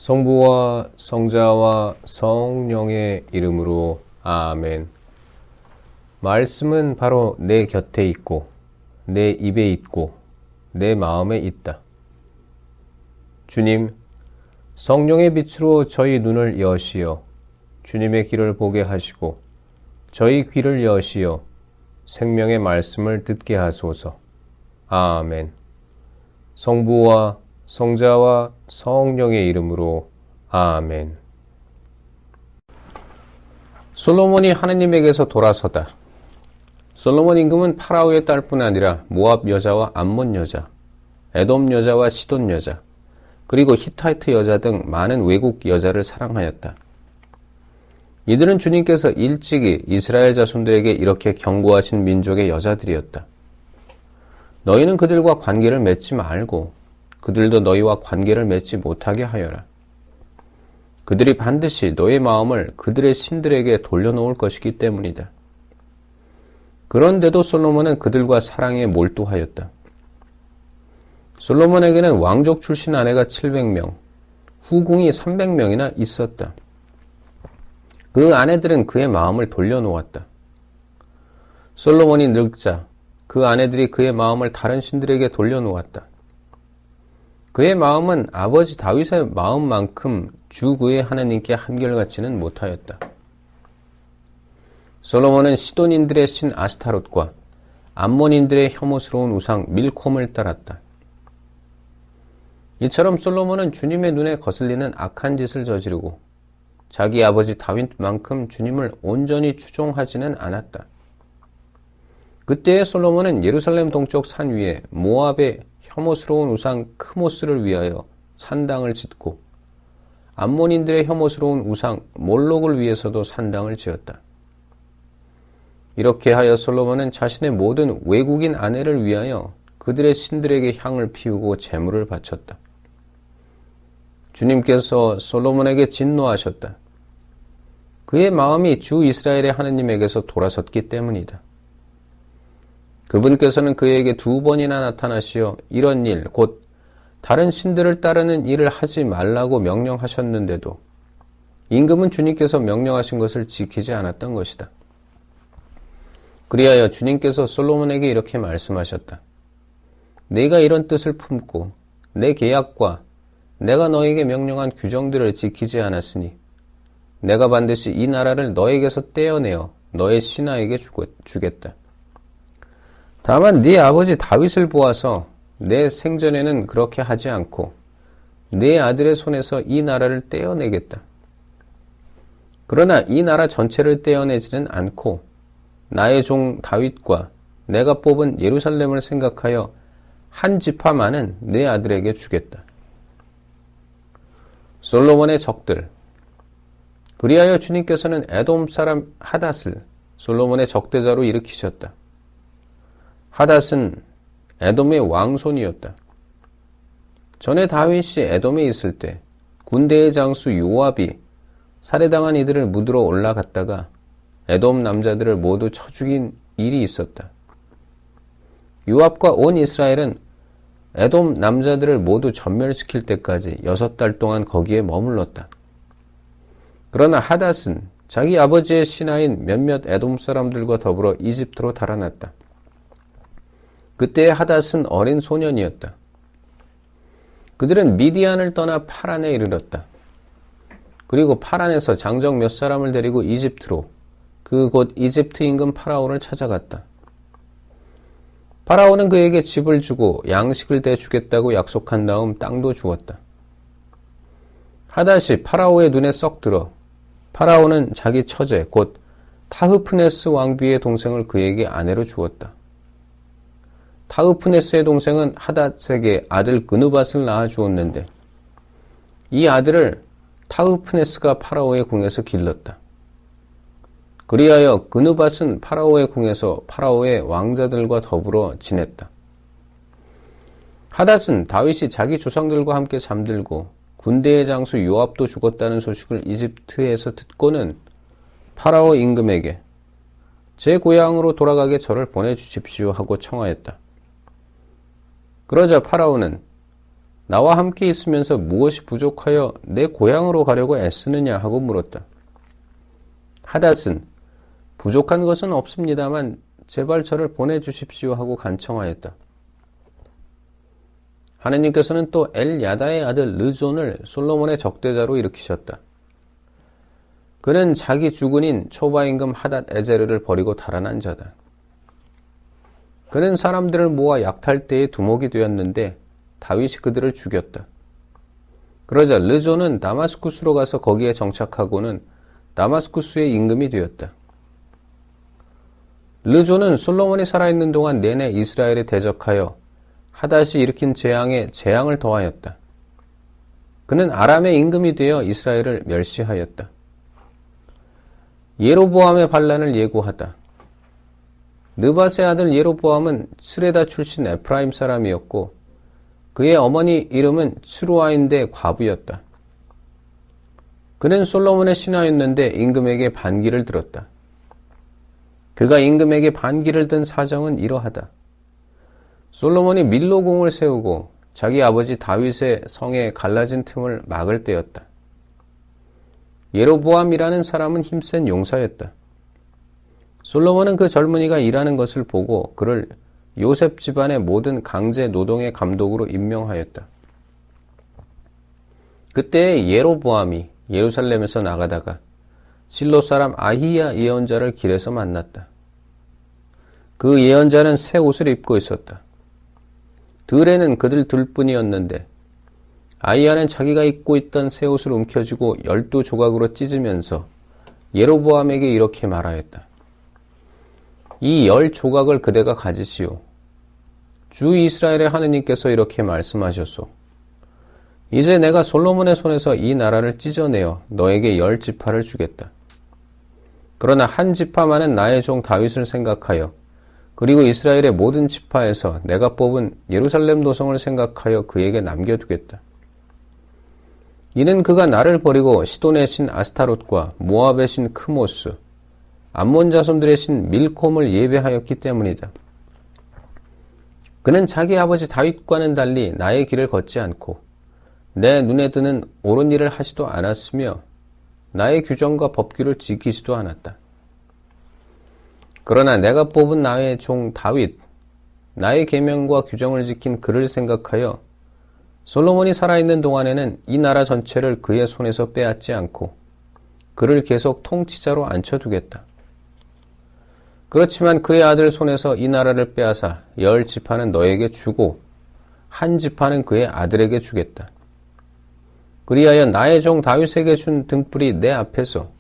성부와 성자와 성령의 이름으로 아멘. 말씀은 바로 내 곁에 있고 내 입에 있고 내 마음에 있다. 주님, 성령의 빛으로 저희 눈을 여시어 주님의 길을 보게 하시고 저희 귀를 여시어 생명의 말씀을 듣게 하소서. 아멘. 성부와 성자와 성령의 이름으로 아멘. 솔로몬이 하느님에게서 돌아서다. 솔로몬 임금은 파라오의 딸뿐 아니라 모압 여자와 암몬 여자, 에돔 여자와 시돈 여자, 그리고 히타이트 여자 등 많은 외국 여자를 사랑하였다. 이들은 주님께서 일찍이 이스라엘 자손들에게 이렇게 경고하신 민족의 여자들이었다. 너희는 그들과 관계를 맺지 말고 그들도 너희와 관계를 맺지 못하게 하여라. 그들이 반드시 너의 마음을 그들의 신들에게 돌려놓을 것이기 때문이다. 그런데도 솔로몬은 그들과 사랑에 몰두하였다. 솔로몬에게는 왕족 출신 아내가 700명, 후궁이 300명이나 있었다. 그 아내들은 그의 마음을 돌려놓았다. 솔로몬이 늙자 그 아내들이 그의 마음을 다른 신들에게 돌려놓았다. 그의 마음은 아버지 다윗의 마음만큼 주 그의 하나님께 한결같지는 못하였다. 솔로몬은 시돈인들의 신 아스타롯과 암몬인들의 혐오스러운 우상 밀콤을 따랐다. 이처럼 솔로몬은 주님의 눈에 거슬리는 악한 짓을 저지르고 자기 아버지 다윗만큼 주님을 온전히 추종하지는 않았다. 그때의 솔로몬은 예루살렘 동쪽 산 위에 모압의 혐오스러운 우상 크모스를 위하여 산당을 짓고 암몬인들의 혐오스러운 우상 몰록을 위해서도 산당을 지었다. 이렇게 하여 솔로몬은 자신의 모든 외국인 아내를 위하여 그들의 신들에게 향을 피우고 제물을 바쳤다. 주님께서 솔로몬에게 진노하셨다. 그의 마음이 주 이스라엘의 하느님에게서 돌아섰기 때문이다. 그분께서는 그에게 2번이나 나타나시어 이런 일, 곧 다른 신들을 따르는 일을 하지 말라고 명령하셨는데도 임금은 주님께서 명령하신 것을 지키지 않았던 것이다. 그리하여 주님께서 솔로몬에게 이렇게 말씀하셨다. 네가 이런 뜻을 품고 내 계약과 내가 너에게 명령한 규정들을 지키지 않았으니 내가 반드시 이 나라를 너에게서 떼어내어 너의 신하에게 주겠다. 다만 네 아버지 다윗을 보아서 내 생전에는 그렇게 하지 않고 네 아들의 손에서 이 나라를 떼어내겠다. 그러나 이 나라 전체를 떼어내지는 않고 나의 종 다윗과 내가 뽑은 예루살렘을 생각하여 한 지파만은 내 아들에게 주겠다. 솔로몬의 적들. 그리하여 주님께서는 에돔 사람 하닷을 솔로몬의 적대자로 일으키셨다. 하닷은 에돔의 왕손이었다. 전에 다윗이 에돔에 있을 때 군대의 장수 요압이 살해당한 이들을 묻으러 올라갔다가 에돔 남자들을 모두 쳐 죽인 일이 있었다. 요압과 온 이스라엘은 에돔 남자들을 모두 전멸시킬 때까지 6달 동안 거기에 머물렀다. 그러나 하닷은 자기 아버지의 신하인 몇몇 에돔 사람들과 더불어 이집트로 달아났다. 그때 하닷은 어린 소년이었다. 그들은 미디안을 떠나 파란에 이르렀다. 그리고 파란에서 장정 몇 사람을 데리고 이집트로 그곳 이집트 임금 파라오를 찾아갔다. 파라오는 그에게 집을 주고 양식을 대주겠다고 약속한 다음 땅도 주었다. 하닷이 파라오의 눈에 썩 들어 파라오는 자기 처제 곧 타흐프네스 왕비의 동생을 그에게 아내로 주었다. 타흐프네스의 동생은 하닷에게 아들 그느밧을 낳아 주었는데 이 아들을 타흐프네스가 파라오의 궁에서 길렀다. 그리하여 그느밧은 파라오의 궁에서 파라오의 왕자들과 더불어 지냈다. 하닷은 다윗이 자기 조상들과 함께 잠들고 군대의 장수 요압도 죽었다는 소식을 이집트에서 듣고는 파라오 임금에게 제 고향으로 돌아가게 저를 보내주십시오 하고 청하였다. 그러자 파라오는 나와 함께 있으면서 무엇이 부족하여 내 고향으로 가려고 애쓰느냐 하고 물었다. 하닷은 부족한 것은 없습니다만 제발 저를 보내주십시오 하고 간청하였다. 하느님께서는 또 엘야다의 아들 르존을 솔로몬의 적대자로 일으키셨다. 그는 자기 주군인 초바임금 하닷 에제르를 버리고 달아난 자다. 그는 사람들을 모아 약탈때의 두목이 되었는데 다윗이 그들을 죽였다. 그러자 르존은 다마스쿠스로 가서 거기에 정착하고는 다마스쿠스의 임금이 되었다. 르존은 솔로몬이 살아있는 동안 내내 이스라엘에 대적하여 하닷이 일으킨 재앙에 재앙을 더하였다. 그는 아람의 임금이 되어 이스라엘을 멸시하였다. 예로보암의 반란을 예고하다. 느밧의 아들 예로보암은 스레다 출신 에프라임 사람이었고 그의 어머니 이름은 스루아인데 과부였다. 그는 솔로몬의 신하였는데 임금에게 반기를 들었다. 그가 임금에게 반기를 든 사정은 이러하다. 솔로몬이 밀로궁을 세우고 자기 아버지 다윗의 성에 갈라진 틈을 막을 때였다. 예로보암이라는 사람은 힘센 용사였다. 솔로몬은 그 젊은이가 일하는 것을 보고 그를 요셉 집안의 모든 강제 노동의 감독으로 임명하였다. 그때 예로보암이 예루살렘에서 나가다가 실로 사람 아히야 예언자를 길에서 만났다. 그 예언자는 새 옷을 입고 있었다. 들에는 그들 둘뿐이었는데 아히야는 자기가 입고 있던 새 옷을 움켜쥐고 12조각으로 찢으면서 예로보암에게 이렇게 말하였다. 이 10조각을 그대가 가지시오. 주 이스라엘의 하느님께서 이렇게 말씀하셨소. 이제 내가 솔로몬의 손에서 이 나라를 찢어내어 너에게 10지파를 주겠다. 그러나 한 지파만은 나의 종 다윗을 생각하여 그리고 이스라엘의 모든 지파에서 내가 뽑은 예루살렘 도성을 생각하여 그에게 남겨두겠다. 이는 그가 나를 버리고 시돈의 신 아스타롯과 모압의 신 크모스, 암몬 자손들의 신 밀콤을 예배하였기 때문이다. 그는 자기 아버지 다윗과는 달리 나의 길을 걷지 않고 내 눈에 드는 옳은 일을 하지도 않았으며 나의 규정과 법규를 지키지도 않았다. 그러나 내가 뽑은 나의 종 다윗, 나의 계명과 규정을 지킨 그를 생각하여 솔로몬이 살아있는 동안에는 이 나라 전체를 그의 손에서 빼앗지 않고 그를 계속 통치자로 앉혀두겠다. 그렇지만 그의 아들 손에서 이 나라를 빼앗아 10지파는 너에게 주고 한 지파는 그의 아들에게 주겠다. 그리하여 나의 종 다윗에게 준 등불이 내 앞에서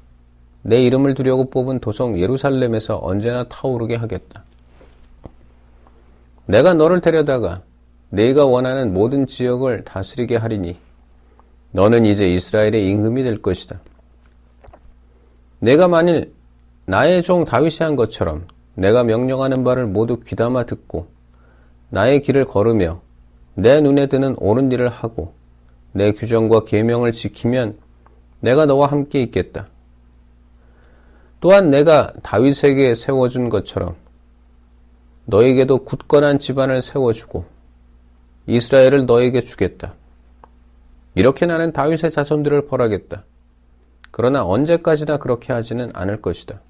내 이름을 두려고 뽑은 도성 예루살렘에서 언제나 타오르게 하겠다. 내가 너를 데려다가 네가 원하는 모든 지역을 다스리게 하리니 너는 이제 이스라엘의 임금이 될 것이다. 내가 만일 나의 종 다윗이 한 것처럼 내가 명령하는 바를 모두 귀담아 듣고 나의 길을 걸으며 내 눈에 드는 옳은 일을 하고 내 규정과 계명을 지키면 내가 너와 함께 있겠다. 또한 내가 다윗에게 세워준 것처럼 너에게도 굳건한 집안을 세워주고 이스라엘을 너에게 주겠다. 이렇게 나는 다윗의 자손들을 벌하겠다. 그러나 언제까지나 그렇게 하지는 않을 것이다.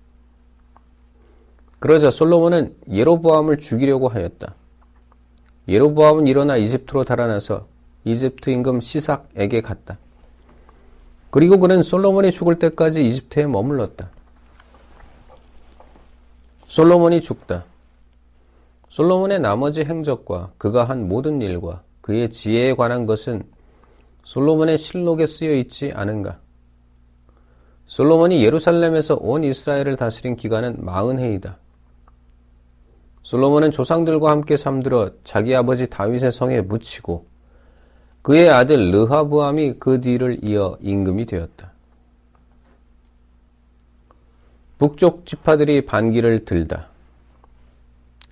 그러자 솔로몬은 예로보암을 죽이려고 하였다. 예로보암은 일어나 이집트로 달아나서 이집트 임금 시삭에게 갔다. 그리고 그는 솔로몬이 죽을 때까지 이집트에 머물렀다. 솔로몬이 죽다. 솔로몬의 나머지 행적과 그가 한 모든 일과 그의 지혜에 관한 것은 솔로몬의 실록에 쓰여 있지 않은가? 솔로몬이 예루살렘에서 온 이스라엘을 다스린 기간은 40해이다. 솔로몬은 조상들과 함께 잠들어 자기 아버지 다윗의 성에 묻히고 그의 아들 르하브암이 그 뒤를 이어 임금이 되었다. 북쪽 지파들이 반기를 들다.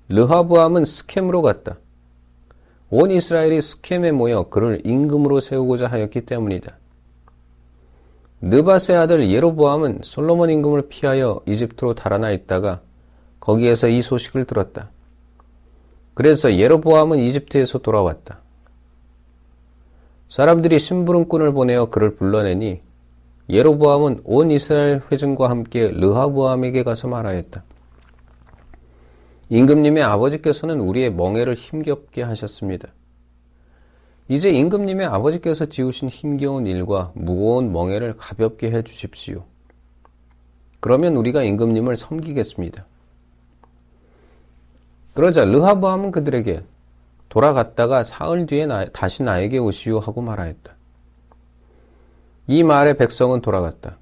르하브암은 스켐으로 갔다. 온 이스라엘이 스켐에 모여 그를 임금으로 세우고자 하였기 때문이다. 느밧의 아들 예로보암은 솔로몬 임금을 피하여 이집트로 달아나 있다가 거기에서 이 소식을 들었다. 그래서 예로보암은 이집트에서 돌아왔다. 사람들이 심부름꾼을 보내어 그를 불러내니 예로보암은 온 이스라엘 회중과 함께 르하보암에게 가서 말하였다. 임금님의 아버지께서는 우리의 멍에를 힘겹게 하셨습니다. 이제 임금님의 아버지께서 지으신 힘겨운 일과 무거운 멍에를 가볍게 해 주십시오. 그러면 우리가 임금님을 섬기겠습니다. 그러자 르하보암은 그들에게 돌아갔다가 사흘 뒤에 다시 나에게 오시오 하고 말하였다. 이 말에 백성은 돌아갔다.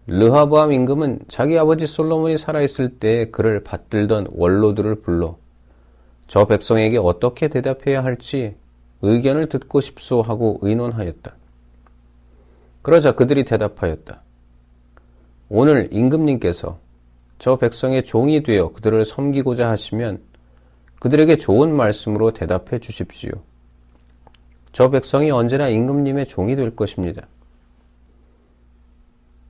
르하보암 임금은 자기 아버지 솔로몬이 살아있을 때에 그를 받들던 원로들을 불러 저 백성에게 어떻게 대답해야 할지 의견을 듣고 싶소 하고 의논하였다. 그러자 그들이 대답하였다. 오늘 임금님께서 저 백성의 종이 되어 그들을 섬기고자 하시면 그들에게 좋은 말씀으로 대답해 주십시오. 저 백성이 언제나 임금님의 종이 될 것입니다.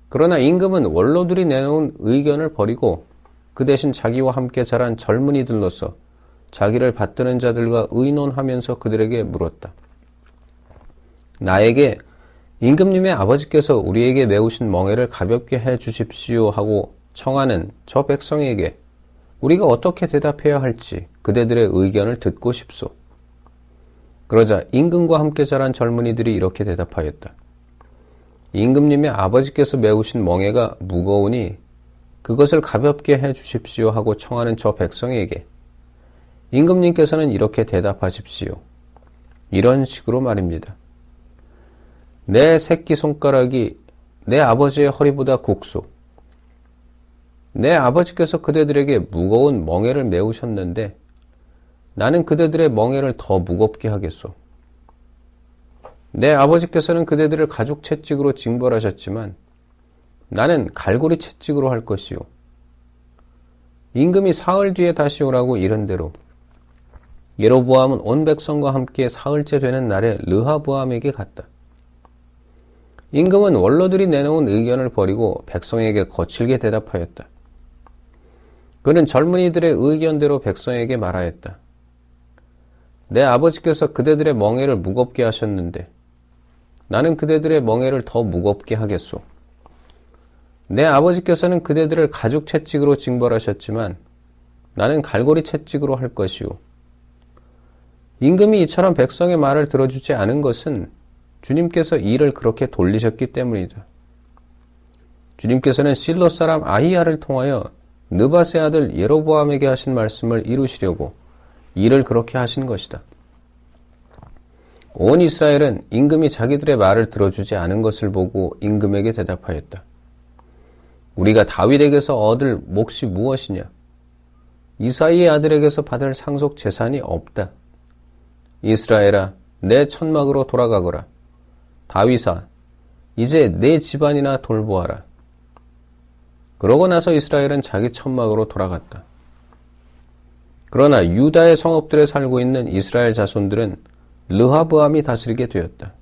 그러나 임금은 원로들이 내놓은 의견을 버리고 그 대신 자기와 함께 자란 젊은이들로서 자기를 받드는 자들과 의논하면서 그들에게 물었다. 나에게 임금님의 아버지께서 우리에게 메우신 멍에를 가볍게 해 주십시오 하고 청하는 저 백성에게 우리가 어떻게 대답해야 할지 그대들의 의견을 듣고 싶소. 그러자 임금과 함께 자란 젊은이들이 이렇게 대답하였다. 임금님의 아버지께서 메우신 멍에가 무거우니 그것을 가볍게 해 주십시오 하고 청하는 저 백성에게 임금님께서는 이렇게 대답하십시오. 이런 식으로 말입니다. 내 새끼손가락이 내 아버지의 허리보다 굵소. 내 아버지께서 그대들에게 무거운 멍에를 메우셨는데 나는 그대들의 멍에를 더 무겁게 하겠소. 내 아버지께서는 그대들을 가죽 채찍으로 징벌하셨지만 나는 갈고리 채찍으로 할 것이요. 임금이 사흘 뒤에 다시 오라고 이른 대로 예로보암은 온 백성과 함께 사흘째 되는 날에 르하보암에게 갔다. 임금은 원로들이 내놓은 의견을 버리고 백성에게 거칠게 대답하였다. 그는 젊은이들의 의견대로 백성에게 말하였다. 내 아버지께서 그대들의 멍에를 무겁게 하셨는데 나는 그대들의 멍에를 더 무겁게 하겠소. 내 아버지께서는 그대들을 가죽 채찍으로 징벌하셨지만 나는 갈고리 채찍으로 할 것이오. 임금이 이처럼 백성의 말을 들어주지 않은 것은 주님께서 일을 그렇게 돌리셨기 때문이다. 주님께서는 실로 사람 아히야를 통하여 느밧의 아들 예로보암에게 하신 말씀을 이루시려고 일을 그렇게 하신 것이다. 온 이스라엘은 임금이 자기들의 말을 들어주지 않은 것을 보고 임금에게 대답하였다. 우리가 다윗에게서 얻을 몫이 무엇이냐? 이사이의 아들에게서 받을 상속 재산이 없다. 이스라엘아, 내 천막으로 돌아가거라. 다윗아, 이제 내 집안이나 돌보아라. 그러고 나서 이스라엘은 자기 천막으로 돌아갔다. 그러나 유다의 성읍들에 살고 있는 이스라엘 자손들은 르하보암이 다스리게 되었다.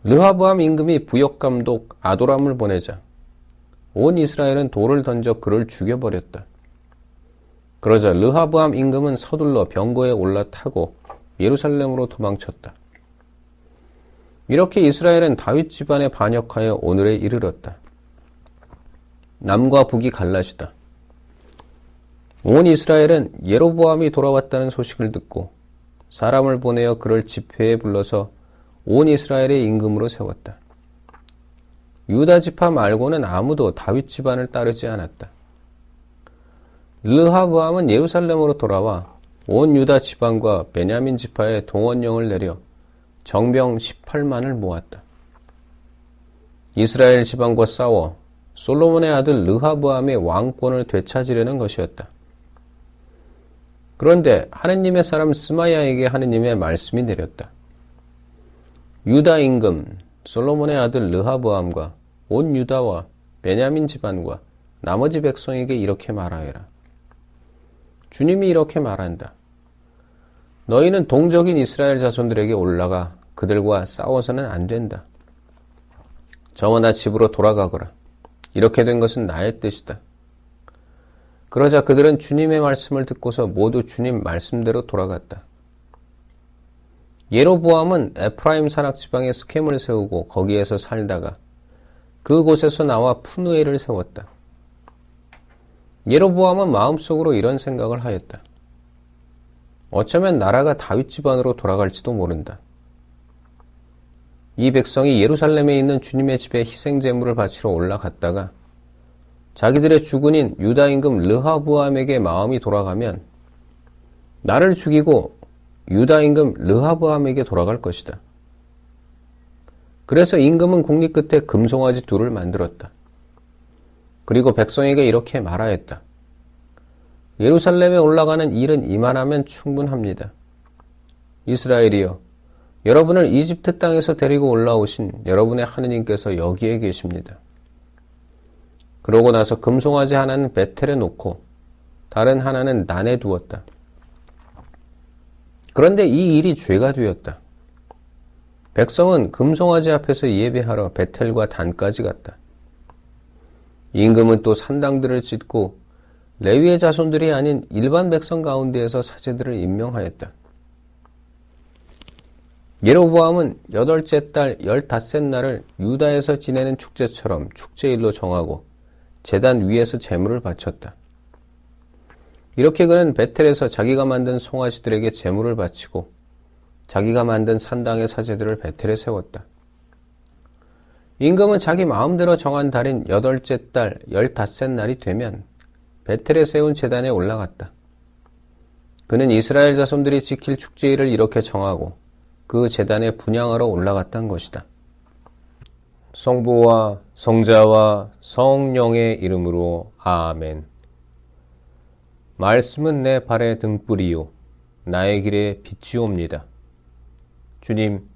르하보암 임금이 부역감독 아도람을 보내자 온 이스라엘은 돌을 던져 그를 죽여버렸다. 그러자 르하보암 임금은 서둘러 병거에 올라타고 예루살렘으로 도망쳤다. 이렇게 이스라엘은 다윗 집안에 반역하여 오늘에 이르렀다. 남과 북이 갈라지다. 온 이스라엘은 예로보암이 돌아왔다는 소식을 듣고 사람을 보내어 그를 집회에 불러서 온 이스라엘의 임금으로 세웠다. 유다 지파 말고는 아무도 다윗 집안을 따르지 않았다. 르하보암은 예루살렘으로 돌아와 온 유다 지방과 베냐민 지파에 동원령을 내려 정병 18만을 모았다. 이스라엘 지방과 싸워 솔로몬의 아들 르하보암의 왕권을 되찾으려는 것이었다. 그런데 하느님의 사람 스마야에게 하느님의 말씀이 내렸다. 유다 임금 솔로몬의 아들 르하보암과 온 유다와 베냐민 집안과 나머지 백성에게 이렇게 말하여라. 주님이 이렇게 말한다. 너희는 동족인 이스라엘 자손들에게 올라가 그들과 싸워서는 안 된다. 저와 나 집으로 돌아가거라. 이렇게 된 것은 나의 뜻이다. 그러자 그들은 주님의 말씀을 듣고서 모두 주님 말씀대로 돌아갔다. 예로보암은 에프라임 산악 지방에 스켐을 세우고 거기에서 살다가 그곳에서 나와 푸누엘을 세웠다. 예로보암은 마음속으로 이런 생각을 하였다. 어쩌면 나라가 다윗 집안으로 돌아갈지도 모른다. 이 백성이 예루살렘에 있는 주님의 집에 희생제물을 바치러 올라갔다가 자기들의 주군인 유다 임금 르하브암에게 마음이 돌아가면 나를 죽이고 유다 임금 르하브암에게 돌아갈 것이다. 그래서 임금은 국리 끝에 금송아지 둘을 만들었다. 그리고 백성에게 이렇게 말하였다. 예루살렘에 올라가는 일은 이만하면 충분합니다. 이스라엘이여, 여러분을 이집트 땅에서 데리고 올라오신 여러분의 하느님께서 여기에 계십니다. 그러고 나서 금송아지 하나는 베텔에 놓고 다른 하나는 단에 두었다. 그런데 이 일이 죄가 되었다. 백성은 금송아지 앞에서 예배하러 베텔과 단까지 갔다. 임금은 또 산당들을 짓고 레위의 자손들이 아닌 일반 백성 가운데에서 사제들을 임명하였다. 예로보암은 8째 달 15셋 날을 유다에서 지내는 축제처럼 축제일로 정하고 제단 위에서 제물을 바쳤다. 이렇게 그는 베텔에서 자기가 만든 송아지들에게 제물을 바치고 자기가 만든 산당의 사제들을 베텔에 세웠다. 임금은 자기 마음대로 정한 달인 8째 달 15셋 날이 되면 베텔에 세운 제단에 올라갔다. 그는 이스라엘 자손들이 지킬 축제일을 이렇게 정하고 그 제단에 분향하러 올라갔던 것이다. 성부와 성자와 성령의 이름으로 아멘. 말씀은 내 발의 등불이요 나의 길에 빛이옵니다. 주님,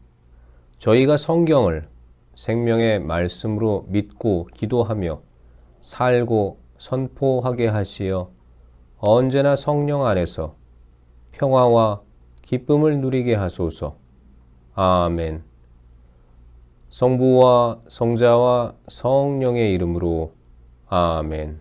저희가 성경을 생명의 말씀으로 믿고 기도하며 살고 선포하게 하시어 언제나 성령 안에서 평화와 기쁨을 누리게 하소서. 아멘. 성부와 성자와 성령의 이름으로 아멘.